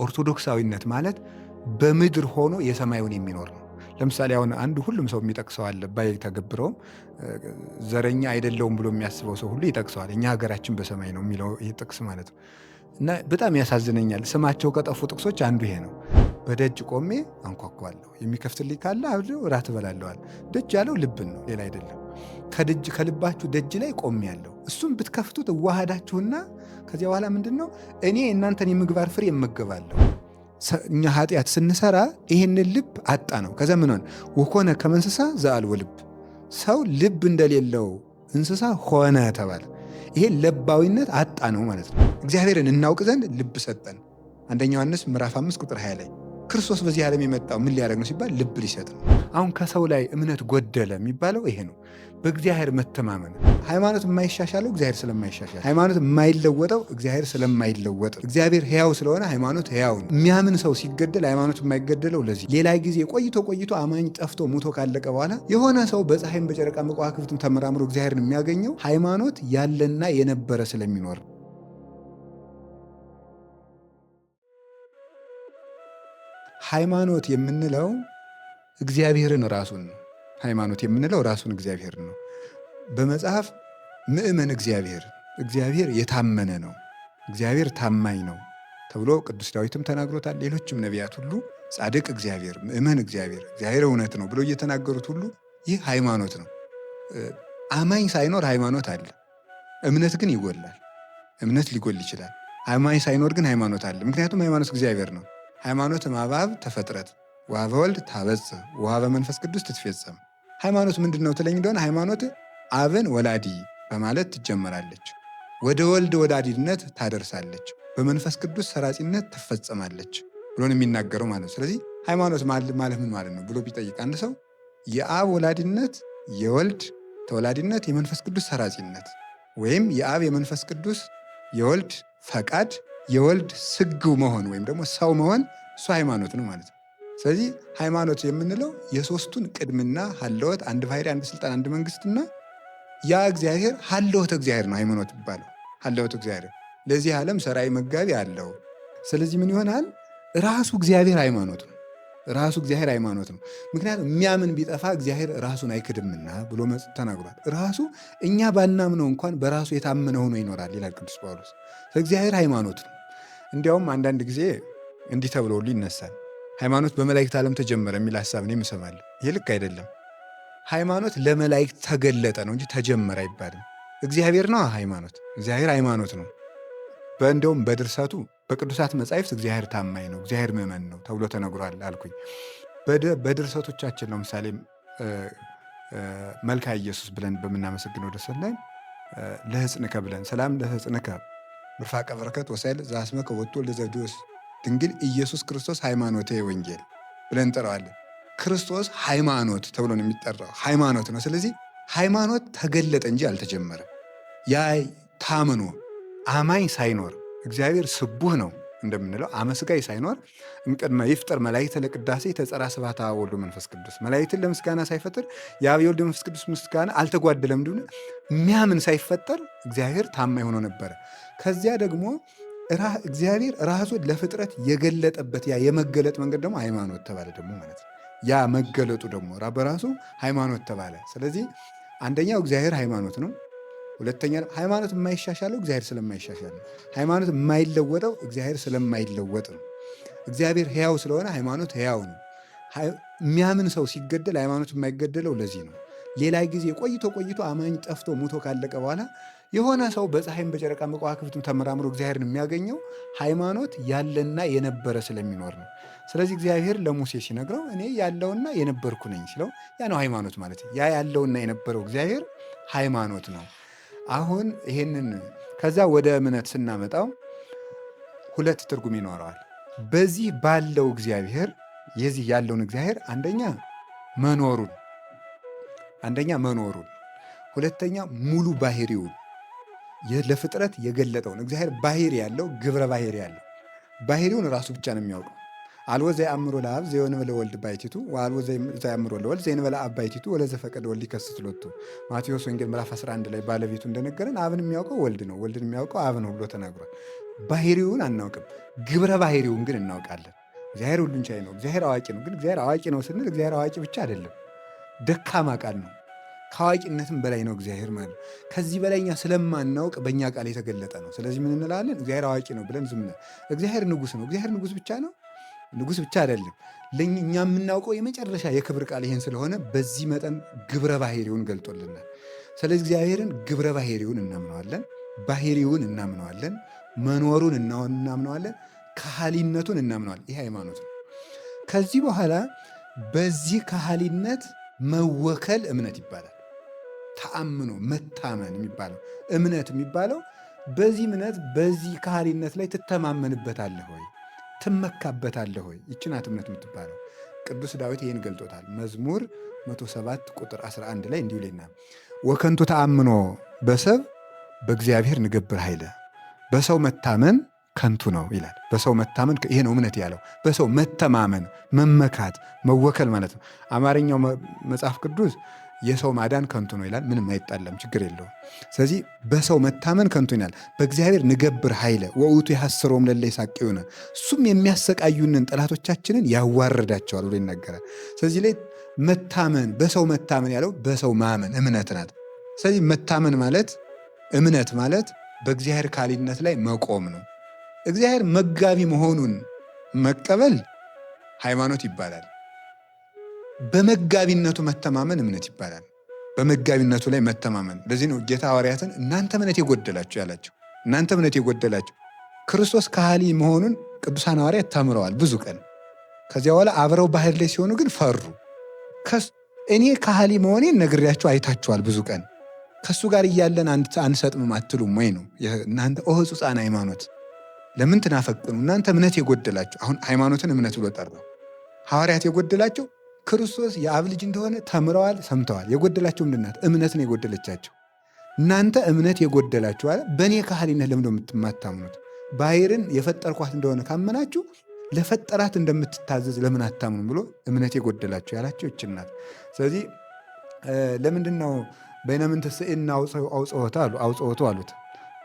ኦርቶዶክሳዊነት ማለት በምድር ሆኖ የሰማዩን የሚኖር ነው። ለምሳሌ አሁን አንድ ሁሉም ሰው የሚጠቅሰው አለ ባይተገብረውም ዘረኛ አይደለውም ብሎ የሚያስበው ሰው ሁሉ ይጠቅሰዋል። እኛ ሀገራችን በሰማይ ነው የሚለው ይህ ጥቅስ ማለት ነው። እና በጣም ያሳዝነኛል። ስማቸው ከጠፉ ጥቅሶች አንዱ ይሄ ነው። በደጅ ቆሜ አንኳኳለሁ፣ የሚከፍትልኝ ካለ አብሬው እራት እበላለዋል። ደጅ ያለው ልብን ነው፣ ሌላ አይደለም። ከልባችሁ ደጅ ላይ ቆሜ ያለው እሱም ብትከፍቱት እዋሃዳችሁና ከዚያ በኋላ ምንድን ነው እኔ እናንተን የምግባር ፍሬ እመገባለሁ። እኛ ኃጢአት ስንሰራ ይህንን ልብ አጣ ነው። ከዛ ምን ሆነ? ወኮነ ከመ እንስሳ ዘአልቦ ልብ፣ ሰው ልብ እንደሌለው እንስሳ ሆነ ተባለ። ይሄ ለባዊነት አጣ ነው ማለት ነው። እግዚአብሔርን እናውቅ ዘንድ ልብ ሰጠን። አንደኛ ዮሐንስ ምዕራፍ 5 ቁጥር 20 ላይ ክርስቶስ በዚህ ዓለም የመጣው ምን ሊያደርግ ነው ሲባል ልብ ሊሰጥ ነው። አሁን ከሰው ላይ እምነት ጎደለ የሚባለው ይሄ ነው። በእግዚአብሔር መተማመን። ሃይማኖት የማይሻሻለው እግዚአብሔር ስለማይሻሻል፣ ሃይማኖት የማይለወጠው እግዚአብሔር ስለማይለወጥ፣ እግዚአብሔር ሕያው ስለሆነ ሃይማኖት ሕያው ነው። የሚያምን ሰው ሲገደል ሃይማኖት የማይገደለው ለዚህ። ሌላ ጊዜ ቆይቶ አማኝ ጠፍቶ ሙቶ ካለቀ በኋላ የሆነ ሰው በፀሐይም በጨረቃ በከዋክብትም ተመራምሮ እግዚአብሔርን የሚያገኘው ሃይማኖት ያለና የነበረ ስለሚኖር ነው። ሃይማኖት የምንለው እግዚአብሔርን ራሱን ነው። ሃይማኖት የምንለው ራሱን እግዚአብሔር ነው። በመጽሐፍ ምእመን እግዚአብሔር የታመነ ነው፣ እግዚአብሔር ታማኝ ነው ተብሎ ቅዱስ ዳዊትም ተናግሮታል። ሌሎችም ነቢያት ሁሉ ጻድቅ እግዚአብሔር፣ ምእመን እግዚአብሔር እውነት ነው ብሎ እየተናገሩት ሁሉ ይህ ሃይማኖት ነው። አማኝ ሳይኖር ሃይማኖት አለ። እምነት ግን ይጎላል። እምነት ሊጎል ይችላል። አማኝ ሳይኖር ግን ሃይማኖት አለ። ምክንያቱም ሃይማኖት እግዚአብሔር ነው። ሃይማኖት እምአብ ተፈጥረት ወሀበ ወልድ ታበጽሕ ወሀበ መንፈስ ቅዱስ ትትፌጸም። ሃይማኖት ምንድን ነው ትለኝ እንደሆነ ሃይማኖት አብን ወላዲ በማለት ትጀመራለች፣ ወደ ወልድ ወላዲነት ታደርሳለች፣ በመንፈስ ቅዱስ ሰራጺነት ትፈጸማለች ብሎን የሚናገረው ማለት ነው። ስለዚህ ሃይማኖት ማለት ምን ማለት ነው ብሎ ቢጠይቅ አንድ ሰው የአብ ወላዲነት፣ የወልድ ተወላዲነት፣ የመንፈስ ቅዱስ ሰራጺነት ወይም የአብ የመንፈስ ቅዱስ የወልድ ፈቃድ የወልድ ስግው መሆን ወይም ደግሞ ሰው መሆን እሱ ሃይማኖት ነው ማለት ነው። ስለዚህ ሃይማኖት የምንለው የሶስቱን ቅድምና ሀለወት፣ አንድ ባሕርይ፣ አንድ ስልጣን፣ አንድ መንግስትና ያ እግዚአብሔር ሀለወት እግዚአብሔር ነው ሃይማኖት ይባላል። ሀለወት እግዚአብሔር ለዚህ ዓለም ሰራይ መጋቢ አለው። ስለዚህ ምን ይሆናል? ራሱ እግዚአብሔር ሃይማኖት ነው። ራሱ እግዚአብሔር ሃይማኖት ነው። ምክንያቱም የሚያምን ቢጠፋ እግዚአብሔር ራሱን አይክድምና ብሎ ተናግሯል። ራሱ እኛ ባናምነው እንኳን በራሱ የታመነ ሆኖ ይኖራል ይላል ቅዱስ ጳውሎስ። እግዚአብሔር ሃይማኖት ነው። እንዲያውም አንዳንድ ጊዜ እንዲህ ተብሎ ሁሉ ይነሳል። ሃይማኖት በመላእክት ዓለም ተጀመረ የሚል ሀሳብ እኔም እሰማለሁ። ይህ ልክ አይደለም። ሃይማኖት ለመላእክት ተገለጠ ነው እንጂ ተጀመረ አይባልም። እግዚአብሔር ነው ሃይማኖት። እግዚአብሔር ሃይማኖት ነው። እንዲያውም በድርሰቱ በቅዱሳት መጻሕፍት እግዚአብሔር ታማኝ ነው፣ እግዚአብሔር ምእመን ነው ተብሎ ተነግሯል አልኩኝ። በድርሰቶቻችን ለምሳሌ መልካ ኢየሱስ ብለን በምናመሰግነው ድርሰት ላይ ለሕፅንከ ብለን ሰላም ለሕፅንከ ምርፋቀ በረከት ወሳይል ዘአስመከ ወጡ ለዘብዴዎስ ድንግል ኢየሱስ ክርስቶስ ሃይማኖተ ወንጌል ብለን እንጠራዋለን። ክርስቶስ ሃይማኖት ተብሎ ነው የሚጠራው፣ ሃይማኖት ነው። ስለዚህ ሃይማኖት ተገለጠ እንጂ አልተጀመረ። ያ ታምኖ አማኝ ሳይኖር እግዚአብሔር ስቡህ ነው እንደምንለው አመስጋይ ሳይኖር እምቅድመ ይፍጠር መላእክተ ለቅዳሴ ተጸራ ስብሐተ አብ ወወልድ ወመንፈስ ቅዱስ፣ መላእክትን ለምስጋና ሳይፈጥር የአብ የወልድ መንፈስ ቅዱስ ምስጋና አልተጓደለም። እንደሆነ የሚያምን ሳይፈጠር እግዚአብሔር ታማኝ ሆኖ ነበረ። ከዚያ ደግሞ እግዚአብሔር ራሱን ለፍጥረት የገለጠበት ያ የመገለጥ መንገድ ደግሞ ሃይማኖት ተባለ ደግሞ ማለት ነው። ያ መገለጡ ደግሞ በራሱ ሃይማኖት ተባለ። ስለዚህ አንደኛው እግዚአብሔር ሃይማኖት ነው። ሁለተኛ ሃይማኖት የማይሻሻለው እግዚአብሔር ስለማይሻሻል ነው። ሃይማኖት የማይለወጠው እግዚአብሔር ስለማይለወጥ ነው። እግዚአብሔር ሕያው ስለሆነ ሃይማኖት ሕያው ነው። የሚያምን ሰው ሲገደል ሃይማኖት የማይገደለው ለዚህ ነው። ሌላ ጊዜ ቆይቶ አማኝ ጠፍቶ ሙቶ ካለቀ በኋላ የሆነ ሰው በፀሐይም በጨረቃ በከዋክብትም ተመራምሮ እግዚአብሔርን የሚያገኘው ሃይማኖት ያለና የነበረ ስለሚኖር ነው። ስለዚህ እግዚአብሔር ለሙሴ ሲነግረው እኔ ያለውና የነበርኩ ነኝ ሲለው ያ ነው ሃይማኖት ማለት። ያ ያለውና የነበረው እግዚአብሔር ሃይማኖት ነው። አሁን ይሄንን ከዛ ወደ እምነት ስናመጣው ሁለት ትርጉም ይኖረዋል። በዚህ ባለው እግዚአብሔር የዚህ ያለውን እግዚአብሔር አንደኛ መኖሩን፣ ሁለተኛ ሙሉ ባሕርይውን ለፍጥረት የገለጠውን እግዚአብሔር ባሕርይ ያለው ግብረ ባሕርይ ያለው ባሕርይውን ራሱ ብቻ ነው የሚያውቀው። አልቦ ዘየአምሮ ለአብ ዘእንበለ ወልድ ባሕቲቱ ወአልቦ ዘየአምሮ ለወልድ ዘእንበለ አብ ባሕቲቱ ወለዘፈቀደ ወልድ ይከስት ሎቱ። ማቴዎስ ወንጌል ምዕራፍ 11 ላይ ባለቤቱ እንደነገረን አብን የሚያውቀው ወልድ ነው፣ ወልድን የሚያውቀው አብ ነው ብሎ ተናግሯል። ባህሪውን አናውቅም። ግብረ ባህሪውን ግን እናውቃለን። እግዚአብሔር ሁሉን ቻይ ነው። እግዚአብሔር አዋቂ ነው። ግን እግዚአብሔር አዋቂ ነው ስንል እግዚአብሔር አዋቂ ብቻ አይደለም፣ ደካማ ቃል ነው። ከአዋቂነትም በላይ ነው እግዚአብሔር ማለት ነው። ከዚህ በላይ እኛ ስለማናውቅ በእኛ ቃል የተገለጠ ነው። ስለዚህ ምን እንላለን? እግዚአብሔር አዋቂ ነው ብለን ዝም ብለን። እግዚአብሔር ንጉሥ ነው። እግዚአብሔር ንጉሥ ብቻ ነው? ንጉሥ ብቻ አይደለም። እኛ የምናውቀው የመጨረሻ የክብር ቃል ይሄን ስለሆነ በዚህ መጠን ግብረ ባህሪውን ገልጦልናል። ስለዚህ እግዚአብሔርን ግብረ ባህሪውን እናምነዋለን፣ ባህሪውን እናምነዋለን፣ መኖሩን እናምነዋለን፣ ከሃሊነቱን እናምነዋለን። ይህ ሃይማኖት ነው። ከዚህ በኋላ በዚህ ከሃሊነት መወከል እምነት ይባላል። ተአምኖ መታመን የሚባለው እምነት የሚባለው በዚህ እምነት በዚህ ከሃሊነት ላይ ትተማመንበታለህ ወይ ትመካበታለህ ወይ? ይህች ናት እምነት የምትባለው። ቅዱስ ዳዊት ይህን ገልጦታል። መዝሙር 107 ቁጥር 11 ላይ እንዲሁ ይለናል፣ ወከንቱ ተአምኖ በሰብ በእግዚአብሔር ንገብር ኃይለ። በሰው መታመን ከንቱ ነው ይላል። በሰው መታመን ይሄ ነው እምነት ያለው። በሰው መተማመን፣ መመካት፣ መወከል ማለት ነው። አማርኛው መጽሐፍ ቅዱስ የሰው ማዳን ከንቱ ነው ይላል። ምንም አይጣለም፣ ችግር የለውም። ስለዚህ በሰው መታመን ከንቱ ይላል። በእግዚአብሔር ንገብር ኃይለ ወውቱ ያሐስሮም ለለ ይሳቅዩነ፣ እሱም የሚያሰቃዩንን ጠላቶቻችንን ያዋርዳቸዋል ብሎ ይናገራል። ስለዚህ ላይ መታመን፣ በሰው መታመን ያለው በሰው ማመን እምነት ናት። ስለዚህ መታመን ማለት እምነት ማለት በእግዚአብሔር ካሊነት ላይ መቆም ነው። እግዚአብሔር መጋቢ መሆኑን መቀበል ሃይማኖት ይባላል። በመጋቢነቱ መተማመን እምነት ይባላል። በመጋቢነቱ ላይ መተማመን። ለዚህ ነው ጌታ ሐዋርያትን እናንተ እምነት የጎደላችሁ ያላቸው። እናንተ እምነት የጎደላችሁ ክርስቶስ ካህሊ መሆኑን ቅዱሳን ሐዋርያት ተምረዋል ብዙ ቀን። ከዚያ በኋላ አብረው ባህር ላይ ሲሆኑ ግን ፈሩ። እኔ ካህሊ መሆኔን ነግሬያችሁ አይታችኋል ብዙ ቀን፣ ከእሱ ጋር እያለን አንሰጥምም አትሉም ወይ ነው እናንተ ኦሕጹፃነ ሃይማኖት ለምን ትናፈቅኑ? እናንተ እምነት የጎደላችሁ። አሁን ሃይማኖትን እምነት ብሎ ጠራው። ሐዋርያት የጎደላቸው ክርስቶስ የአብ ልጅ እንደሆነ ተምረዋል፣ ሰምተዋል። የጎደላቸው ምንድን ናት? እምነት ነው የጎደለቻቸው። እናንተ እምነት የጎደላችሁ አለ። በእኔ ካህሊነት ለምን የማታምኑት? ባሕርን የፈጠርኳት እንደሆነ ካመናችሁ ለፈጠራት እንደምትታዘዝ ለምን አታምኑ ብሎ እምነት የጎደላችሁ ያላቸው ይህች ናት። ስለዚህ ለምንድን ነው በይነምን ትስእና አውጽሖቱ አሉት።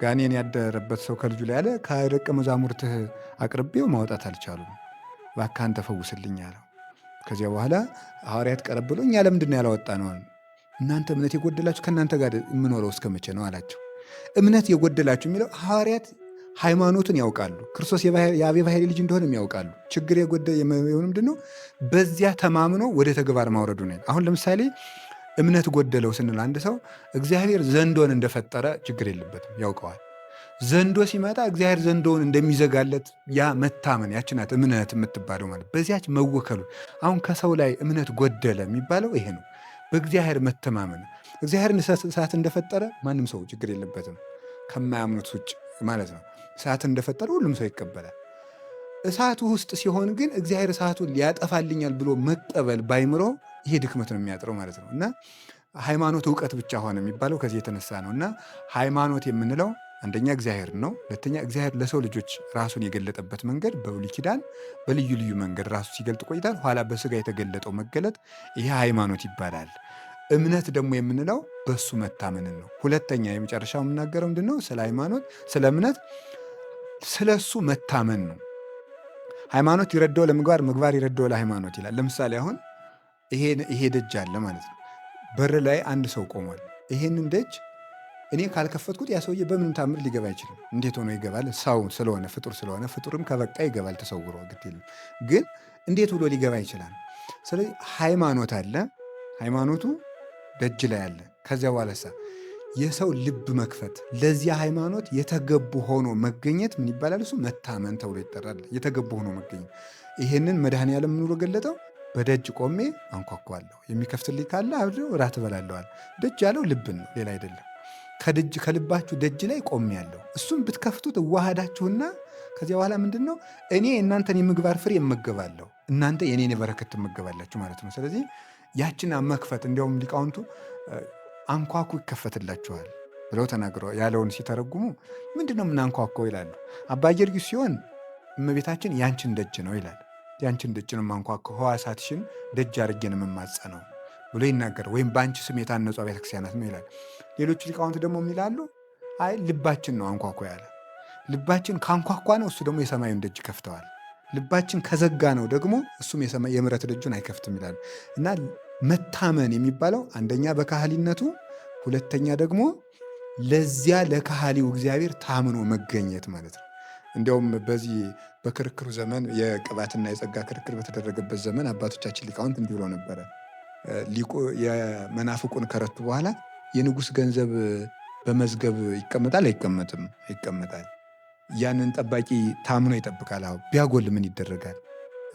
ጋኔን ያደረበት ሰው ከልጁ ላይ አለ፣ ከደቀ መዛሙርትህ አቅርቤው ማውጣት አልቻሉም፣ እባክህ አንተ ፈውስልኝ አለው። ከዚያ በኋላ ሐዋርያት ቀረብ ብሎ እኛ ለምንድን ነው ያላወጣ ነው? እናንተ እምነት የጎደላችሁ ከእናንተ ጋር የምኖረው እስከ መቼ ነው አላቸው። እምነት የጎደላችሁ የሚለው ሐዋርያት ሃይማኖትን ያውቃሉ፣ ክርስቶስ የአብ ባሕርይ ልጅ እንደሆነም ያውቃሉ። ችግር የሆነ ምንድን ነው? በዚያ ተማምኖ ወደ ተግባር ማውረዱ ነው። አሁን ለምሳሌ እምነት ጎደለው ስንል አንድ ሰው እግዚአብሔር ዘንዶን እንደፈጠረ ችግር የለበትም፣ ያውቀዋል። ዘንዶ ሲመጣ እግዚአብሔር ዘንዶውን እንደሚዘጋለት ያ መታመን ያች ናት እምነት የምትባለው ማለት በዚያች መወከሉ። አሁን ከሰው ላይ እምነት ጎደለ የሚባለው ይሄ ነው፣ በእግዚአብሔር መተማመን። እግዚአብሔርን እሳት እንደፈጠረ ማንም ሰው ችግር የለበትም ከማያምኑት ውጭ ማለት ነው። እሳት እንደፈጠረ ሁሉም ሰው ይቀበላል። እሳቱ ውስጥ ሲሆን ግን እግዚአብሔር እሳቱን ሊያጠፋልኛል ብሎ መቀበል ባይምሮ ይሄ ድክመት ነው የሚያጥረው ማለት ነው። እና ሃይማኖት እውቀት ብቻ ሆነ የሚባለው ከዚህ የተነሳ ነው። እና ሃይማኖት የምንለው አንደኛ እግዚአብሔር ነው። ሁለተኛ እግዚአብሔር ለሰው ልጆች ራሱን የገለጠበት መንገድ በብሉይ ኪዳን በልዩ ልዩ መንገድ ራሱ ሲገልጥ ቆይታል። ኋላ በስጋ የተገለጠው መገለጥ ይሄ ሃይማኖት ይባላል። እምነት ደግሞ የምንለው በሱ መታመንን ነው። ሁለተኛ የመጨረሻው የምናገረው ምንድን ነው? ስለ ሃይማኖት፣ ስለ እምነት፣ ስለ እሱ መታመን ነው። ሃይማኖት ይረዳው ለምግባር፣ ምግባር ይረዳው ለሃይማኖት ይላል። ለምሳሌ አሁን ይሄ ደጅ አለ ማለት ነው። በር ላይ አንድ ሰው ቆሟል። ይሄንን ደጅ እኔ ካልከፈትኩት ያ ሰውዬ በምንም ታምር ሊገባ አይችልም። እንዴት ሆኖ ይገባል? ሰው ስለሆነ ፍጡር ስለሆነ ፍጡርም ከበቃ ይገባል ተሰውሮ ግድ የለም። ግን እንዴት ብሎ ሊገባ ይችላል? ስለዚህ ሃይማኖት አለ። ሃይማኖቱ ደጅ ላይ አለ። ከዚያ በኋላሳ የሰው ልብ መክፈት ለዚያ ሃይማኖት የተገቡ ሆኖ መገኘት ምን ይባላል? እሱ መታመን ተብሎ ይጠራል። የተገቡ ሆኖ መገኘት። ይሄንን መድኃኔዓለም ምን ብሎ ገለጠው? በደጅ ቆሜ አንኳኳለሁ፣ የሚከፍትልኝ ካለ አብሬው እራት እበላለዋል። ደጅ ያለው ልብን ነው፣ ሌላ አይደለም። ከልባችሁ ደጅ ላይ ቆሜያለሁ። እሱም ብትከፍቱት እዋሃዳችሁና ከዚያ በኋላ ምንድን ነው? እኔ እናንተን የምግባር ፍሬ እመገባለሁ፣ እናንተ የኔን የበረከት ትመገባላችሁ ማለት ነው። ስለዚህ ያችን መክፈት እንዲያውም ሊቃውንቱ አንኳኩ ይከፈትላችኋል ብለው ተናግረው ያለውን ሲተረጉሙ ምንድን ነው የምናንኳኳው ይላሉ። አባ ጊዮርጊስ ሲሆን እመቤታችን ያንችን ደጅ ነው ይላል። ያንችን ደጅ ነው የማንኳኳው፣ ሕዋሳትሽን ደጅ አድርጌን የምማጸነው ብሎ ይናገር። ወይም በአንቺ ስም የታነጹ ቤተክርስቲያናት ነው ይላል። ሌሎቹ ሊቃውንት ደግሞ የሚላሉ አይ ልባችን ነው አንኳኳ ያለ። ልባችን ካንኳኳ ነው እሱ ደግሞ የሰማዩን ደጅ ከፍተዋል። ልባችን ከዘጋ ነው ደግሞ እሱም የምሕረት ደጁን አይከፍትም ይላል እና መታመን የሚባለው አንደኛ በካህሊነቱ፣ ሁለተኛ ደግሞ ለዚያ ለካህሊው እግዚአብሔር ታምኖ መገኘት ማለት ነው። እንዲያውም በዚህ በክርክሩ ዘመን የቅባትና የጸጋ ክርክር በተደረገበት ዘመን አባቶቻችን ሊቃውንት እንዲህ ብለው ነበረ። ሊቁ የመናፍቁን ከረቱ በኋላ የንጉሥ ገንዘብ በመዝገብ ይቀመጣል አይቀመጥም? ይቀመጣል። ያንን ጠባቂ ታምኖ ይጠብቃል። አሁን ቢያጎል ምን ይደረጋል?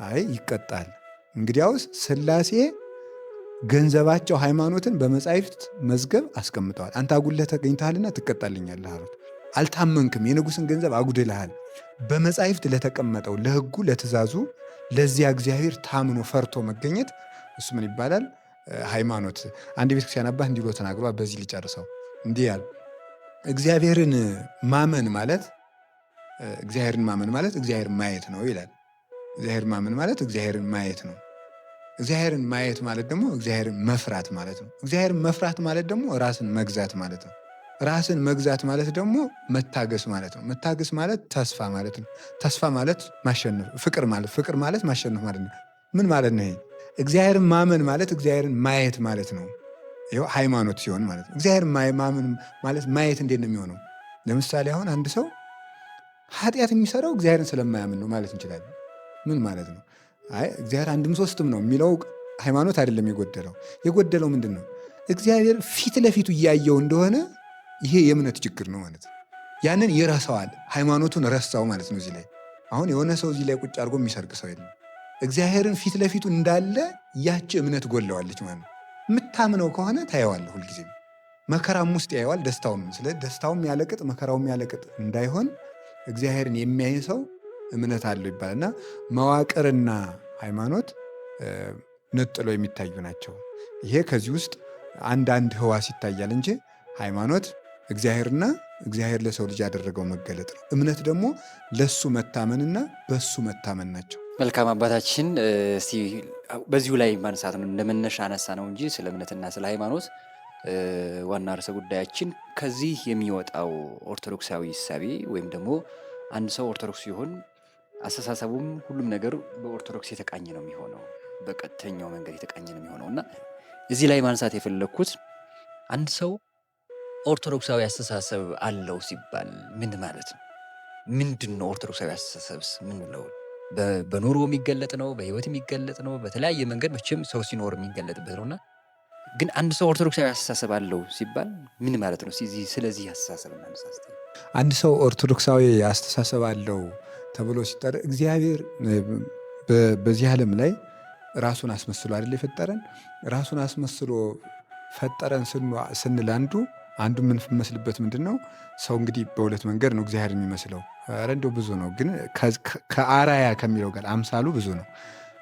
አይ ይቀጣል። እንግዲያውስ ሥላሴ ገንዘባቸው ሃይማኖትን በመጻሕፍት መዝገብ አስቀምጠዋል። አንተ አጉድለህ ተገኝተሃልና ትቀጣልኛለህ አሉት። አልታመንክም፣ የንጉሥን ገንዘብ አጉድልሃል። በመጻሕፍት ለተቀመጠው ለሕጉ ለትእዛዙ ለዚያ እግዚአብሔር ታምኖ ፈርቶ መገኘት እሱ ምን ይባላል? ሃይማኖት። አንድ ቤተክርስቲያን አባት እንዲህ ብሎ ተናግሯል። በዚህ ሊጨርሰው እንዲህ ያል እግዚአብሔርን ማመን ማለት እግዚአብሔር ማየት ነው ይላል። እግዚአብሔር ማመን ማለት እግዚአብሔርን ማየት ነው። እግዚአብሔርን ማየት ማለት ደግሞ እግዚአብሔርን መፍራት ማለት ነው። እግዚአብሔርን መፍራት ማለት ደግሞ ራስን መግዛት ማለት ነው። ራስን መግዛት ማለት ደግሞ መታገስ ማለት ነው። መታገስ ማለት ተስፋ ማለት ነው። ተስፋ ማለት ማሸነፍ፣ ፍቅር ማለት ማሸነፍ ማለት ነው። ምን ማለት ነው ይሄ? እግዚአብሔርን ማመን ማለት እግዚአብሔርን ማየት ማለት ነው። ይኸው ሃይማኖት ሲሆን ማለት ነው። እግዚአብሔርን ማመን ማለት ማየት እንዴት ነው የሚሆነው? ለምሳሌ አሁን አንድ ሰው ኃጢአት የሚሰራው እግዚአብሔርን ስለማያምን ነው ማለት እንችላለን። ምን ማለት ነው? አይ እግዚአብሔር አንድም ሶስትም ነው የሚለው ሃይማኖት አይደለም። የጎደለው ምንድን ነው? እግዚአብሔር ፊት ለፊቱ እያየው እንደሆነ ይሄ የእምነት ችግር ነው ማለት ነው። ያንን ይረሳዋል። ሃይማኖቱን ረሳው ማለት ነው። እዚህ ላይ አሁን የሆነ ሰው እዚህ ላይ ቁጭ አድርጎ የሚሰርቅ ሰው የለም። እግዚአብሔርን ፊት ለፊቱ እንዳለ ያች እምነት ጎለዋለች ማለት ነው። የምታምነው ከሆነ ታየዋለህ። ሁልጊዜ መከራም ውስጥ ያየዋል፣ ደስታውም። ስለ ደስታውም ያለቅጥ መከራውም ያለቅጥ እንዳይሆን እግዚአብሔርን የሚያይ ሰው እምነት አለው ይባላልና መዋቅርና ሃይማኖት ነጥለው የሚታዩ ናቸው። ይሄ ከዚህ ውስጥ አንዳንድ ህዋስ ይታያል እንጂ ሃይማኖት እግዚአብሔርና እግዚአብሔር ለሰው ልጅ ያደረገው መገለጥ ነው። እምነት ደግሞ ለሱ መታመንና በሱ መታመን ናቸው። መልካም አባታችን፣ እስቲ በዚሁ ላይ ማንሳት ነው እንደመነሻ አነሳ ነው እንጂ ስለ እምነትና ስለ ሃይማኖት ዋና ርዕሰ ጉዳያችን ከዚህ የሚወጣው ኦርቶዶክሳዊ እሳቤ ወይም ደግሞ አንድ ሰው ኦርቶዶክስ ሲሆን አስተሳሰቡም ሁሉም ነገር በኦርቶዶክስ የተቃኘ ነው የሚሆነው፣ በቀጥተኛው መንገድ የተቃኘ ነው የሚሆነው እና እዚህ ላይ ማንሳት የፈለግኩት አንድ ሰው ኦርቶዶክሳዊ አስተሳሰብ አለው ሲባል ምን ማለት ነው? ምንድን ነው ኦርቶዶክሳዊ አስተሳሰብስ ምንለው? በኑሮ የሚገለጥ ነው፣ በህይወት የሚገለጥ ነው፣ በተለያየ መንገድ መቼም ሰው ሲኖር የሚገለጥበት ነውና ግን አንድ ሰው ኦርቶዶክሳዊ አስተሳሰብ አለው ሲባል ምን ማለት ነው? ስለዚህ አስተሳሰብ እናነሳስተ። አንድ ሰው ኦርቶዶክሳዊ አስተሳሰብ አለው ተብሎ ሲጠራ እግዚአብሔር በዚህ ዓለም ላይ ራሱን አስመስሎ አይደል የፈጠረን? ራሱን አስመስሎ ፈጠረን ስንል አንዱ የምንመስልበት ምንድን ነው? ሰው እንግዲህ በሁለት መንገድ ነው እግዚአብሔር የሚመስለው። ኧረ እንደው ብዙ ነው፣ ግን ከአራያ ከሚለው ጋር አምሳሉ ብዙ ነው።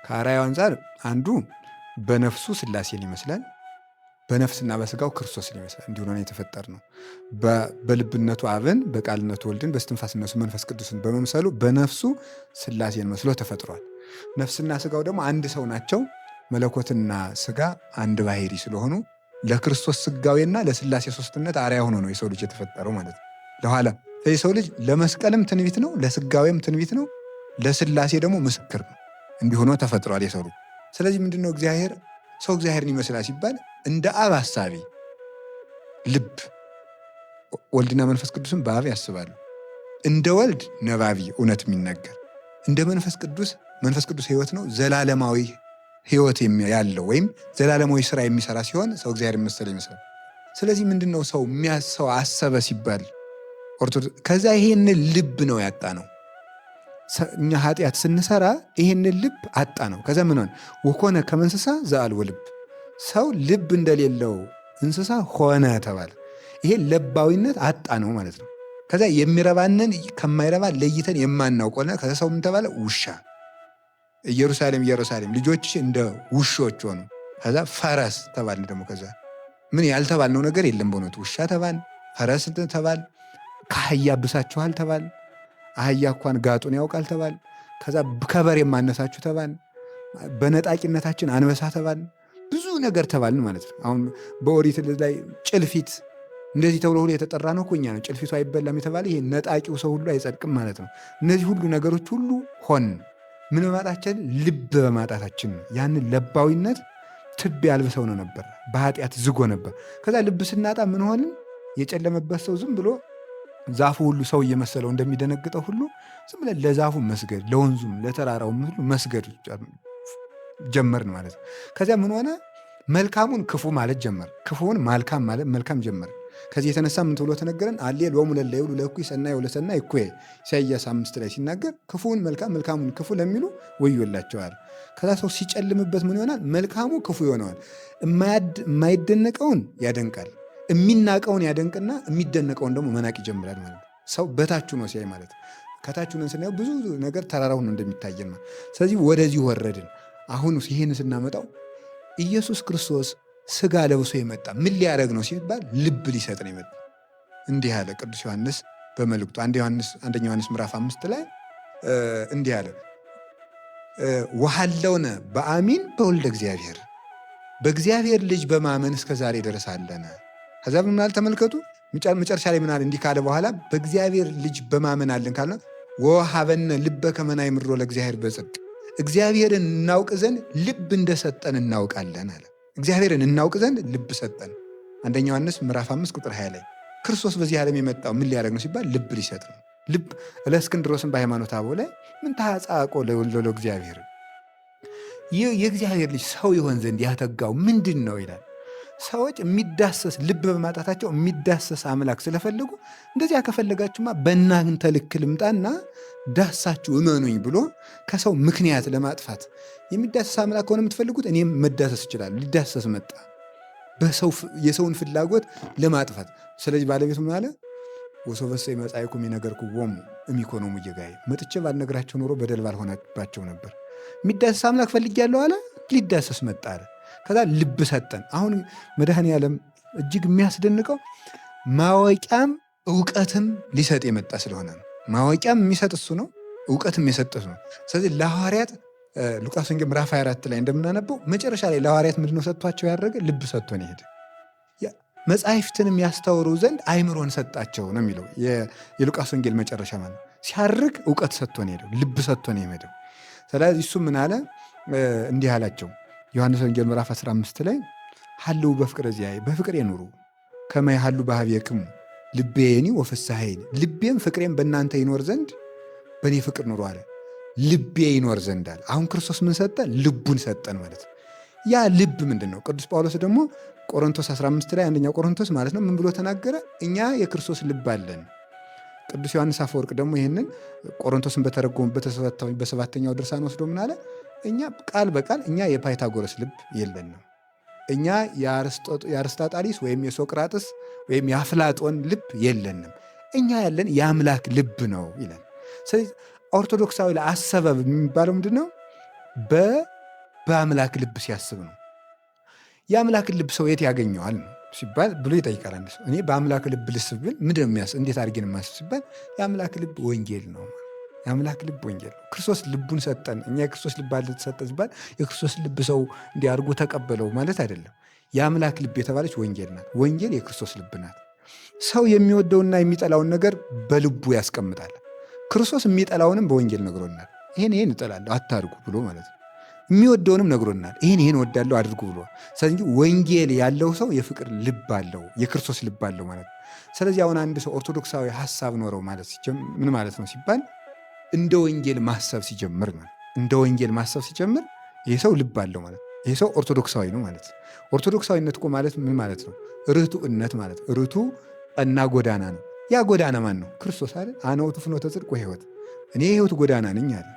ከአራያው አንጻር አንዱ በነፍሱ ሥላሴን ይመስላል፣ በነፍስና በስጋው ክርስቶስን ይመስላል። እንዲሁ ነው የተፈጠር ነው። በልብነቱ አብን፣ በቃልነቱ ወልድን፣ በስትንፋስነቱ መንፈስ ቅዱስን በመምሰሉ በነፍሱ ሥላሴን መስሎ ተፈጥሯል። ነፍስና ስጋው ደግሞ አንድ ሰው ናቸው። መለኮትና ስጋ አንድ ባህሪ ስለሆኑ ለክርስቶስ ስጋዌና ለሥላሴ ሶስትነት አርአያ ሆኖ ነው የሰው ልጅ የተፈጠረው ማለት ነው። ለኋላ የሰው ልጅ ለመስቀልም ትንቢት ነው፣ ለስጋዌም ትንቢት ነው፣ ለሥላሴ ደግሞ ምስክር ነው። እንዲሆኖ ተፈጥሯል የሰው ልጅ። ስለዚህ ምንድነው ሰው እግዚአብሔርን ይመስላል ሲባል እንደ አብ ሐሳቢ ልብ፣ ወልድና መንፈስ ቅዱስን በአብ ያስባሉ። እንደ ወልድ ነባቢ እውነት የሚናገር፣ እንደ መንፈስ ቅዱስ ሕይወት ነው፣ ዘላለማዊ ሕይወት ያለው ወይም ዘላለማዊ ስራ የሚሰራ ሲሆን ሰው እግዚአብሔር መሰለ ይመስላል። ስለዚህ ምንድነው ሰው አሰበ ሲባል ከዛ ይሄንን ልብ ነው ያጣ ነው። እኛ ኃጢአት ስንሰራ ይሄንን ልብ አጣ ነው። ከዛ ምን ሆነ? ወኮነ ከመ እንስሳ ዘአልቦ ልብ፣ ሰው ልብ እንደሌለው እንስሳ ሆነ ተባለ። ይሄ ለባዊነት አጣ ነው ማለት ነው። ከዛ የሚረባንን ከማይረባ ለይተን የማናውቀው ከዛ ሰው ምን ተባለ? ውሻ። ኢየሩሳሌም ልጆች እንደ ውሾች ሆኑ። ከዛ ፈረስ ተባልን። ደግሞ ከዛ ምን ያልተባልነው ነገር የለም በእውነቱ። ውሻ ተባል፣ ፈረስ ተባል፣ ከአህያ ብሳችኋል ተባል፣ አህያ እንኳን ጋጡን ያውቃል ተባል። ከዛ ከበሬ ማነሳችሁ ተባል፣ በነጣቂነታችን አንበሳ ተባል፣ ብዙ ነገር ተባልን ማለት ነው። አሁን በኦሪት ላይ ጭልፊት እንደዚህ ተብሎ ሁሉ የተጠራ ነው እኮ እኛ ነው። ጭልፊቱ አይበላም የተባለ ይሄ ነጣቂው ሰው ሁሉ አይጸድቅም ማለት ነው። እነዚህ ሁሉ ነገሮች ሁሉ ሆን ምን በማጣታችን? ልብ በማጣታችን ነው። ያንን ለባዊነት ትብ ያልብሰው ነው ነበር፣ በኃጢአት ዝጎ ነበር። ከዛ ልብ ስናጣ ምን ሆንን? የጨለመበት ሰው ዝም ብሎ ዛፉ ሁሉ ሰው እየመሰለው እንደሚደነግጠው ሁሉ ዝም ብለን ለዛፉ መስገድ፣ ለወንዙም ለተራራውም ሁሉ መስገድ ጀመርን ማለት ነው። ከዚያ ምን ሆነ? መልካሙን ክፉ ማለት ጀመር፣ ክፉውን መልካም ማለት መልካም ጀመር። ከዚህ የተነሳ ምን ተብሎ ተነገረን? አሌ ሎሙ ለእለ ይብሉ ለእኩይ ሰናየ ለሰናይ እኩየ። ኢሳይያስ 5 ላይ ሲናገር ክፉውን መልካም መልካሙን ክፉ ለሚሉ ወዮላቸዋል። ከዛ ሰው ሲጨልምበት ምን ይሆናል? መልካሙ ክፉ ይሆነዋል። የማይደነቀውን ያደንቃል፣ የሚናቀውን ያደንቅና የሚደነቀውን ደግሞ መናቅ ይጀምራል ማለት ነው። ሰው በታች ነው ሲያይ ማለት ነው። ከታች ሆነን ስናየው ብዙ ነገር ተራራው ነው እንደሚታየን ማለት። ስለዚህ ወደዚህ ወረድን። አሁን ይህን ስናመጣው ኢየሱስ ክርስቶስ ስጋ ለብሶ የመጣ ምን ሊያደርግ ነው ሲባል ልብ ሊሰጥ ነው የመጣ። እንዲህ አለ ቅዱስ ዮሐንስ በመልእክቱ አንደኛ ዮሐንስ ምዕራፍ 5 ላይ እንዲህ አለ፣ ወሐለውነ በአሚን በወልደ እግዚአብሔር፣ በእግዚአብሔር ልጅ በማመን እስከ ዛሬ ድረስ አለነ። ከዛ ምን አለ ተመልከቱ፣ መጨረሻ ላይ ምን አለ? እንዲህ ካለ በኋላ በእግዚአብሔር ልጅ በማመን አለን ካለ ወሀበነ ልበ ከመ ናይምሮ ለእግዚአብሔር በጽድቅ፣ እግዚአብሔርን እናውቅ ዘንድ ልብ እንደሰጠን እናውቃለን አለ። እግዚአብሔርን እናውቅ ዘንድ ልብ ሰጠን። አንደኛ ዮሐንስ ምዕራፍ 5 ቁጥር 20 ላይ ክርስቶስ በዚህ ዓለም የመጣው ምን ሊያደርግ ነው ሲባል ልብ ሊሰጥ ነው። ልብ ለእስክንድሮስን በሃይማኖተ አበው ላይ ምን ታጻቆ ለወልደ እግዚአብሔር፣ የእግዚአብሔር ልጅ ሰው ይሆን ዘንድ ያተጋው ምንድን ነው ይላል። ሰዎች የሚዳሰስ ልብ በማጣታቸው የሚዳሰስ አምላክ ስለፈለጉ እንደዚያ ከፈለጋችሁማ በእናንተ ልክ ልምጣና ዳሳችሁ እመኑኝ ብሎ ከሰው ምክንያት ለማጥፋት የሚዳሰስ አምላክ ከሆነ የምትፈልጉት እኔም መዳሰስ ይችላል። ሊዳሰስ መጣ የሰውን ፍላጎት ለማጥፋት። ስለዚህ ባለቤቱ ምን አለ? ወሶበሰ ይመጻእኩሙ ይነግርክዎሙ እምይኮኖሙ ጌጋዬ፣ መጥቼ ባልነግራቸው ኖሮ በደል ባልሆነባቸው ነበር። የሚዳሰስ አምላክ ፈልጌያለሁ አለ፣ ሊዳሰስ መጣ አለ። ከዛ ልብ ሰጠን። አሁን መድኃኔ ዓለም እጅግ የሚያስደንቀው ማወቂያም እውቀትም ሊሰጥ የመጣ ስለሆነ ነው። ማወቂያም የሚሰጥ እሱ ነው፣ እውቀትም የሰጠ እሱ ነው። ስለዚህ ለሐዋርያት ሉቃስ ወንጌል ምዕራፍ 24 ላይ እንደምናነበው መጨረሻ ላይ ለሐዋርያት ምንድነው ሰጥቷቸው ያደረገ? ልብ ሰጥቶን ይሄድ። መጻሕፍትንም ያስተውሩ ዘንድ አይምሮን ሰጣቸው ነው የሚለው የሉቃስ ወንጌል መጨረሻ ማለት። ሲያርግ እውቀት ሰጥቶን ሄደው፣ ልብ ሰጥቶን የሄደው። ስለዚህ እሱ ምን አለ? እንዲህ አላቸው ዮሐንስ ወንጌል ምዕራፍ 15 ላይ ሀልው በፍቅረ ዚአየ፣ በፍቅሬ ኑሩ ከመ ይሀሉ በኀቤክሙ ልቤኒ ወፍስሐዬኒ፣ ልቤም ፍቅሬም በእናንተ ይኖር ዘንድ በእኔ ፍቅር ኑሩ አለ። ልቤ ይኖር ዘንድ አለ። አሁን ክርስቶስ ምን ሰጠ? ልቡን ሰጠን ማለት ነው። ያ ልብ ምንድን ነው? ቅዱስ ጳውሎስ ደግሞ ቆሮንቶስ 15 ላይ አንደኛው ቆሮንቶስ ማለት ነው ምን ብሎ ተናገረ? እኛ የክርስቶስ ልብ አለን። ቅዱስ ዮሐንስ አፈወርቅ ደግሞ ይህንን ቆሮንቶስን በተረጎሙበት በሰባተኛው ድርሳን ወስዶ ምን አለ? እኛ ቃል በቃል እኛ የፓይታጎረስ ልብ የለንም፣ እኛ የአርስጣጣሊስ ወይም የሶቅራጥስ ወይም የአፍላጦን ልብ የለንም፣ እኛ ያለን የአምላክ ልብ ነው ይላል። ስለዚህ ኦርቶዶክሳዊ ለአሰበ የሚባለው ምንድን ነው? በአምላክ ልብ ሲያስብ ነው። የአምላክ ልብ ሰው የት ያገኘዋል ነው ሲባል ብሎ ይጠይቃል አንድ ሰው። እኔ በአምላክ ልብ ልስብ ብል ምንድን ነው እንዴት አድርጌን የማስብ ሲባል የአምላክ ልብ ወንጌል ነው። የአምላክ ልብ ወንጌል ነው። ክርስቶስ ልቡን ሰጠን። እኛ የክርስቶስ ልብ አለ ተሰጠ ሲባል የክርስቶስ ልብ ሰው እንዲህ አድርጎ ተቀበለው ማለት አይደለም። የአምላክ ልብ የተባለች ወንጌል ናት። ወንጌል የክርስቶስ ልብ ናት። ሰው የሚወደውና የሚጠላውን ነገር በልቡ ያስቀምጣል። ክርስቶስ የሚጠላውንም በወንጌል ነግሮናል። ይሄን እጠላለሁ አታድርጉ ብሎ ማለት ነው። የሚወደውንም ነግሮናል። ይሄን እወዳለሁ አድርጉ ብሎ። ስለዚህ ወንጌል ያለው ሰው የፍቅር ልብ አለው፣ የክርስቶስ ልብ አለው ማለት ነው። ስለዚህ አሁን አንድ ሰው ኦርቶዶክሳዊ ሀሳብ ኖረው ማለት ምን ማለት ነው ሲባል እንደ ወንጌል ማሰብ ሲጀምር ነው። እንደ ወንጌል ማሰብ ሲጀምር ይህ ሰው ልብ አለው ማለት ነው። ይህ ሰው ኦርቶዶክሳዊ ነው ማለት ነው። ኦርቶዶክሳዊነት እኮ ማለት ምን ማለት ነው? ርቱዕነት ማለት ነው። ርቱ ቀና ጎዳና ነው። ያ ጎዳና ማን ነው? ክርስቶስ አይደል? አነ ውእቱ ፍኖተ ጽድቅ ወሕይወት፣ እኔ የሕይወት ጎዳና ነኝ አለ።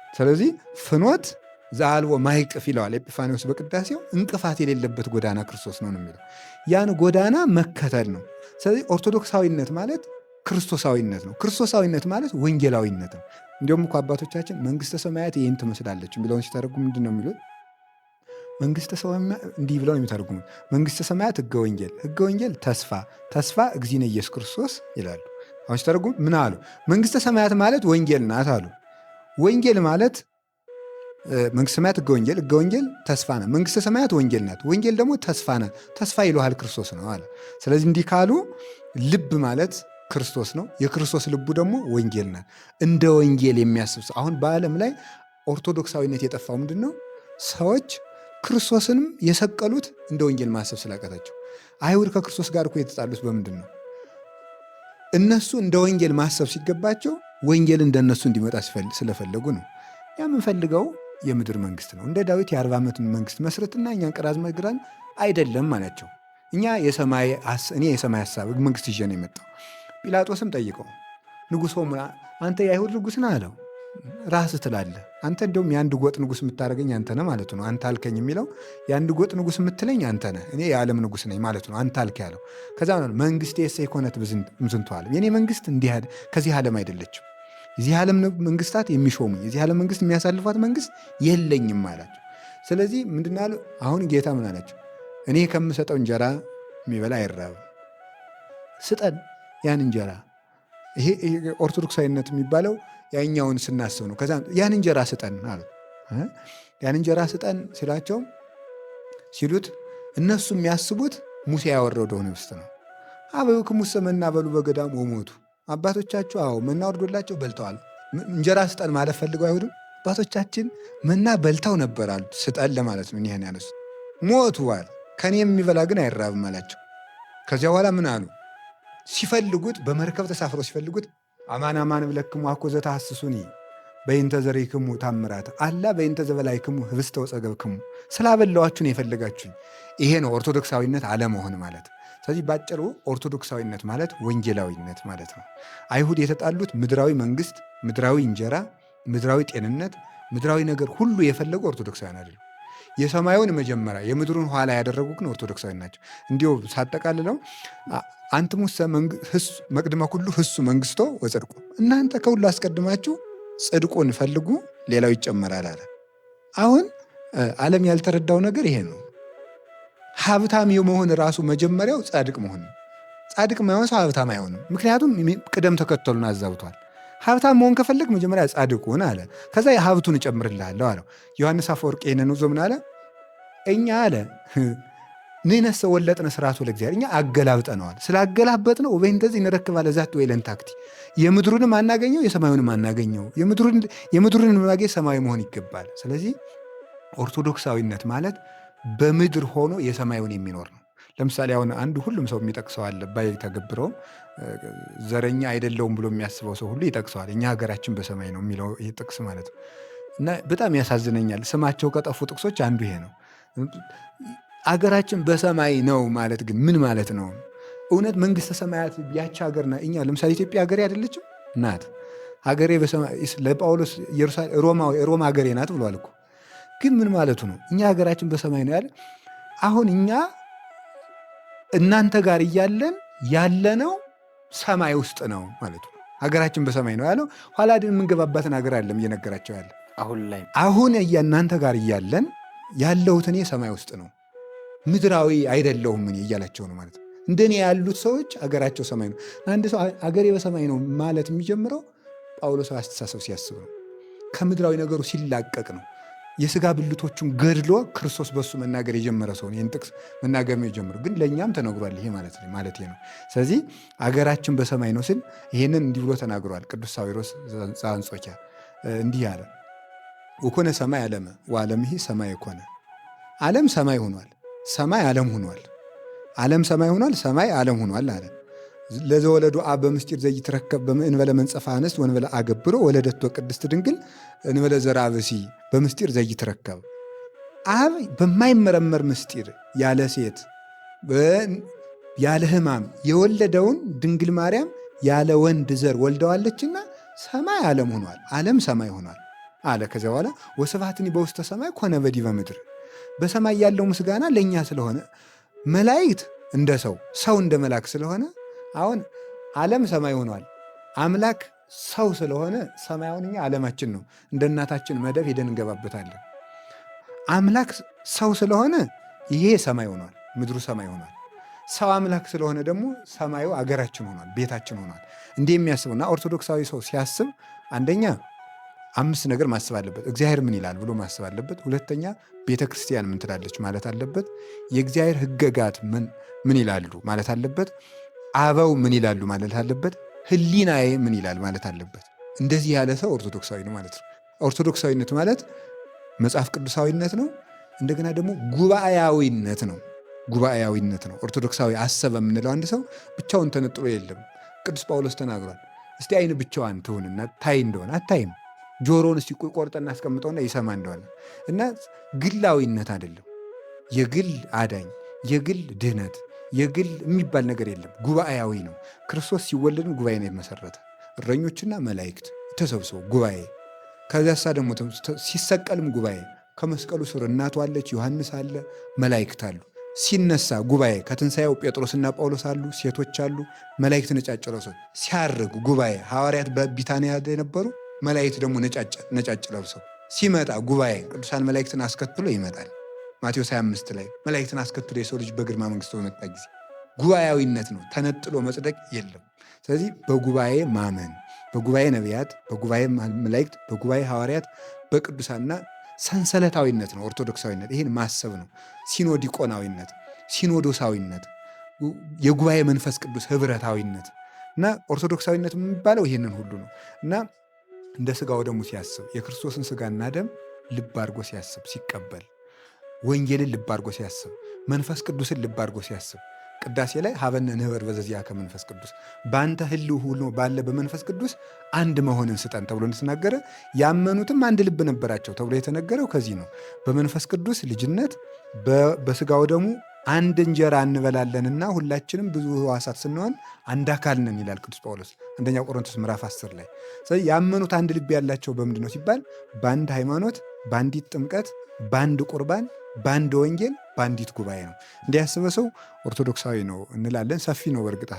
ስለዚህ ፍኖት ዘአልቦ ማይቅፍ ይለዋል ኤጲፋንዮስ በቅዳሴው። እንቅፋት የሌለበት ጎዳና ክርስቶስ ነው የሚለው። ያን ጎዳና መከተል ነው። ስለዚህ ኦርቶዶክሳዊነት ማለት ክርስቶሳዊነት ነው። ክርስቶሳዊነት ማለት ወንጌላዊነት ነው። እንዲሁም እኮ አባቶቻችን መንግስተ ሰማያት ይህን ትመስላለች የሚለውን ሲተረጉም ምንድን ነው የሚሉት? መንግስተ ሰማያት እንዲህ ብለው ነው የሚተረጉሙት። መንግስተ ሰማያት ህገ ወንጌል፣ ህገ ወንጌል ተስፋ፣ ተስፋ እግዚእነ ኢየሱስ ክርስቶስ ይላሉ። አሁን ሲተረጉም ምን አሉ? መንግስተ ሰማያት ማለት ወንጌል ናት አሉ። ወንጌል ማለት መንግስተ ሰማያት ሕገ ወንጌል፣ ሕገ ወንጌል ተስፋ ናት። መንግስተ ሰማያት ወንጌል ናት፣ ወንጌል ደግሞ ተስፋ ናት። ተስፋ ይለዋል ክርስቶስ ነው አለ። ስለዚህ እንዲህ ካሉ ልብ ማለት ክርስቶስ ነው። የክርስቶስ ልቡ ደግሞ ወንጌል ናት። እንደ ወንጌል የሚያስብ ሰው አሁን በዓለም ላይ ኦርቶዶክሳዊነት የጠፋው ምንድን ነው? ሰዎች ክርስቶስንም የሰቀሉት እንደ ወንጌል ማሰብ ስላቃታቸው። አይሁድ ከክርስቶስ ጋር እኮ የተጣሉት በምንድን ነው? እነሱ እንደ ወንጌል ማሰብ ሲገባቸው ወንጌል እንደነሱ እንዲመጣ ስለፈለጉ ነው። ያ የምንፈልገው የምድር መንግስት ነው። እንደ ዳዊት የ40 ዓመት መንግስት መስረትና እኛን ቀራዝመ ግራን አይደለም አላቸው። እኔ የሰማይ ሀሳብ መንግስት ይዤ ነው የመጣው። ጲላጦስም ጠይቀው ንጉሶ አንተ የአይሁድ ንጉስ ነህ አለው። ራስህ ትላለህ አንተ፣ እንደውም የአንድ ጎጥ ንጉስ የምታደርገኝ አንተ ነህ ማለቱ ነው። አንተ አልከኝ የሚለው የአንድ ጎጥ ንጉስ የምትለኝ አንተ ነህ፣ እኔ የዓለም ንጉስ ነኝ ማለቱ ነው። አንተ አልክ ያለው። ከዛ መንግስት የእሴይ ኮነት እምዝንቱ ዓለም፣ የኔ መንግስት ከዚህ ዓለም አይደለችም። የዚህ ዓለም መንግስታት የሚሾሙኝ፣ የዚህ ዓለም መንግስት የሚያሳልፏት መንግስት የለኝም አላቸው። ስለዚህ ምንድን አሉ? አሁን ጌታ ምን አላቸው? እኔ ከምሰጠው እንጀራ የሚበላ አይራብም፣ ስጠን ያን እንጀራ። ይሄ ኦርቶዶክሳዊነት የሚባለው ያኛውን ስናስብ ነው። ከዛ ያን እንጀራ ስጠን አሉ። ያን እንጀራ ስጠን ሲሉት እነሱ የሚያስቡት ሙሴ ያወረደውን ህብስት ነው። አበዊክሙ መና በሉ በገዳም ወሞቱ፣ አባቶቻችሁ መና ወርዶላቸው በልተዋል። እንጀራ ስጠን ማለት ፈልገው አይሁድም አባቶቻችን መና በልተው ነበር አሉ። ስጠን ለማለት ነው። ይህን ያነሱ ሞቱ አለ። ከኔ የሚበላ ግን አይራብም አላቸው። ከዚያ በኋላ ምን አሉ? ሲፈልጉት በመርከብ ተሳፍረው ሲፈልጉት አማን አማን ብለክሙ አኮ ዘተሐስሱኒ በይንተ ዘሪክሙ ታምራት አላ በይንተ ዘበላይክሙ ህብስተ ወጸገብክሙ፣ ስላበላዋችሁ ነው የፈለጋችሁኝ። ይሄ ነው ኦርቶዶክሳዊነት አለመሆን ማለት። ስለዚህ ባጭሩ ኦርቶዶክሳዊነት ማለት ወንጌላዊነት ማለት ነው። አይሁድ የተጣሉት ምድራዊ መንግስት፣ ምድራዊ እንጀራ፣ ምድራዊ ጤንነት፣ ምድራዊ ነገር ሁሉ የፈለጉ ኦርቶዶክሳውያን አይደሉም። የሰማዩን መጀመሪያ የምድሩን ኋላ ያደረጉ ግን ኦርቶዶክሳውያን ናቸው። እንዲሁ ሳጠቃልለው አንትሙሰ መቅድመ ኩሉ ህሱ መንግስቶ ወጽድቁ፣ እናንተ ከሁሉ አስቀድማችሁ ጽድቁን ፈልጉ ሌላው ይጨመራል አለ። አሁን ዓለም ያልተረዳው ነገር ይሄ ነው። ሀብታም የመሆን ራሱ መጀመሪያው ጻድቅ መሆን ነው። ጻድቅ ማይሆን ሰው ሀብታም አይሆንም። ምክንያቱም ቅደም ተከተሉን አዛብቷል። ሀብታም መሆን ከፈለግ መጀመሪያ ጻድቁን አለ፣ ከዛ የሀብቱን እጨምርልሃለሁ አለው። ዮሐንስ አፈወርቅ ይህንን ዞ ምን አለ? እኛ አለ ንሕነሰ ወለጥነ ስርዓቱ ለእግዚአብሔር፣ እኛ አገላብጠነዋል። ስላገላበጥ ነው ወበእንተዚህ እንረክብ አለ ዛት ወይለን ታክቲ፣ የምድሩንም አናገኘው የሰማዩንም አናገኘው። የምድሩን ማግኘት ሰማያዊ መሆን ይገባል። ስለዚህ ኦርቶዶክሳዊነት ማለት በምድር ሆኖ የሰማዩን የሚኖር ነው። ለምሳሌ አሁን አንዱ ሁሉም ሰው የሚጠቅሰው አለ፣ ባይተገብረውም ዘረኛ አይደለውም ብሎ የሚያስበው ሰው ሁሉ ይጠቅሰዋል። እኛ ሀገራችን በሰማይ ነው የሚለው ይህ ጥቅስ ማለት ነው። እና በጣም ያሳዝነኛል። ስማቸው ከጠፉ ጥቅሶች አንዱ ይሄ ነው። አገራችን በሰማይ ነው ማለት ግን ምን ማለት ነው? እውነት መንግስተ ሰማያት ያች ሀገር ና እኛ ለምሳሌ ኢትዮጵያ ሀገሬ አይደለችም ናት። ሀገሬ ለጳውሎስ ሮማ ሀገሬ ናት ብሏል እኮ። ግን ምን ማለቱ ነው? እኛ ሀገራችን በሰማይ ነው ያለ። አሁን እኛ እናንተ ጋር እያለን ያለነው ሰማይ ውስጥ ነው ማለቱ ነው። ሀገራችን በሰማይ ነው ያለው። ኋላ ግን የምንገባባትን ሀገር አለም እየነገራቸው ያለ። አሁን እናንተ ጋር እያለን ያለሁት እኔ ሰማይ ውስጥ ነው፣ ምድራዊ አይደለሁም እኔ እያላቸው ነው ማለት ነው። እንደኔ ያሉት ሰዎች አገራቸው ሰማይ ነው። አንድ ሰው አገሬ በሰማይ ነው ማለት የሚጀምረው ጳውሎስ አስተሳሰብ ሲያስብ ነው። ከምድራዊ ነገሩ ሲላቀቅ ነው። የስጋ ብልቶቹን ገድሎ ክርስቶስ በሱ መናገር የጀመረ ሰው ይህን ጥቅስ መናገር የጀመረው ግን ለእኛም ተነግሯል። ይሄ ማለት ነው። ስለዚህ አገራችን በሰማይ ነው ስል ይሄንን እንዲህ ብሎ ተናግሯል ቅዱስ ሳዊሮስ ዘአንጾኪያ እንዲህ አለ። ወኮነ ሰማይ ዓለመ ወዓለምሂ ሰማይ ኮነ። ዓለም ሰማይ ሆኗል፣ ሰማይ ዓለም ሆኗል። ዓለም ሰማይ ሆኗል፣ ሰማይ ዓለም ሆኗል አለ። ለዘወለዱ አብ በምስጢር ዘይትረከብ በእንበለ መንጸፋ አንስት ወንበለ አገብሮ ወለደቶ ቅድስት ድንግል እንበለ ዘርአ ብእሲ በምስጢር ዘይትረከብ። አብ በማይመረመር ምስጢር ያለ ሴት ያለ ሕማም የወለደውን ድንግል ማርያም ያለ ወንድ ዘር ወልደዋለችና ሰማይ ዓለም ሆኗል፣ ዓለም ሰማይ ሆኗል አለ። ከዚያ በኋላ ወስብሐትኒ በውስተ ሰማይ ኮነ በዲበ ምድር። በሰማይ ያለው ምስጋና ለእኛ ስለሆነ መላእክት እንደ ሰው እንደ መልአክ ስለሆነ አሁን ዓለም ሰማይ ሆኗል። አምላክ ሰው ስለሆነ ሰማያውን እኛ ዓለማችን ነው። እንደ እናታችን መደብ ሄደን እንገባበታለን። አምላክ ሰው ስለሆነ ይሄ ሰማይ ሆኗል፣ ምድሩ ሰማይ ሆኗል። ሰው አምላክ ስለሆነ ደግሞ ሰማዩ አገራችን ሆኗል፣ ቤታችን ሆኗል። እንዲህ የሚያስብና ኦርቶዶክሳዊ ሰው ሲያስብ አንደኛ 5 ነገር ማሰብ አለበት። እግዚአብሔር ምን ይላል ብሎ ማሰብ አለበት። ሁለተኛ ቤተ ክርስቲያን ምን ትላለች ማለት አለበት። የእግዚአብሔር ሕገጋት ምን ይላሉ ማለት አለበት። አበው ምን ይላሉ ማለት አለበት። ሕሊናዬ ምን ይላል ማለት አለበት። እንደዚህ ያለ ሰው ኦርቶዶክሳዊ ነው ማለት ነው። ኦርቶዶክሳዊነት ማለት መጽሐፍ ቅዱሳዊነት ነው። እንደገና ደግሞ ጉባኤያዊነት ነው። ጉባኤያዊነት ነው። ኦርቶዶክሳዊ አሰበ የምንለው አንድ ሰው ብቻውን ተነጥሎ የለም። ቅዱስ ጳውሎስ ተናግሯል። እስቲ አይን ብቻዋን ትሁንና ታይ እንደሆነ አታይም። ጆሮን እስቲ ቆርጠና አስቀምጠውና ይሰማ እንደሆነ እና ግላዊነት አይደለም። የግል አዳኝ፣ የግል ድህነት፣ የግል የሚባል ነገር የለም። ጉባኤያዊ ነው። ክርስቶስ ሲወለድም ጉባኤ ነው የመሰረተ። እረኞችና መላእክት ተሰብስበው ጉባኤ። ከዚያሳ ደግሞ ሲሰቀልም ጉባኤ። ከመስቀሉ ስር እናቱ አለች፣ ዮሐንስ አለ፣ መላእክት አሉ። ሲነሳ ጉባኤ። ከትንሣኤው ጴጥሮስና ጳውሎስ አሉ፣ ሴቶች አሉ፣ መላእክት ነጫጭ ለብሰው ሲያርግ ጉባኤ። ሐዋርያት በቢታንያ የነበሩ መላእክት ደግሞ ነጫጭ ለብሰው ሲመጣ ጉባኤ። ቅዱሳን መላእክትን አስከትሎ ይመጣል። ማቴዎስ 25 ላይ መላእክትን አስከትሎ የሰው ልጅ በግርማ መንግሥት በመጣ ጊዜ ጉባኤያዊነት ነው። ተነጥሎ መጽደቅ የለም። ስለዚህ በጉባኤ ማመን፣ በጉባኤ ነቢያት፣ በጉባኤ መላእክት፣ በጉባኤ ሐዋርያት፣ በቅዱሳንና ሰንሰለታዊነት ነው ኦርቶዶክሳዊነት። ይህን ማሰብ ነው። ሲኖዲቆናዊነት፣ ሲኖዶሳዊነት፣ የጉባኤ መንፈስ ቅዱስ ህብረታዊነት እና ኦርቶዶክሳዊነት የሚባለው ይህንን ሁሉ ነው እና እንደ ሥጋው ደሙ ሲያስብ የክርስቶስን ሥጋና ደም ልብ አድርጎ ሲያስብ ሲቀበል፣ ወንጌልን ልብ አድርጎ ሲያስብ፣ መንፈስ ቅዱስን ልብ አድርጎ ሲያስብ ቅዳሴ ላይ ሀበነ ንህበር በዘዚአከ መንፈስ ቅዱስ በአንተ ህልው ሁሉ ባለ በመንፈስ ቅዱስ አንድ መሆንን ስጠን ተብሎ እንደተናገረ ያመኑትም አንድ ልብ ነበራቸው ተብሎ የተነገረው ከዚህ ነው። በመንፈስ ቅዱስ ልጅነት በሥጋው ደሙ አንድ እንጀራ እንበላለንና ሁላችንም ብዙ ሕዋሳት ስንሆን አንድ አካል ነን ይላል ቅዱስ ጳውሎስ አንደኛ ቆሮንቶስ ምዕራፍ 10 ላይ። ስለዚህ ያመኑት አንድ ልብ ያላቸው በምንድን ነው ሲባል በአንድ ሃይማኖት፣ በአንዲት ጥምቀት፣ በአንድ ቁርባን፣ በአንድ ወንጌል፣ በአንዲት ጉባኤ ነው። እንዲያስበ ሰው ኦርቶዶክሳዊ ነው እንላለን። ሰፊ ነው በእርግጥ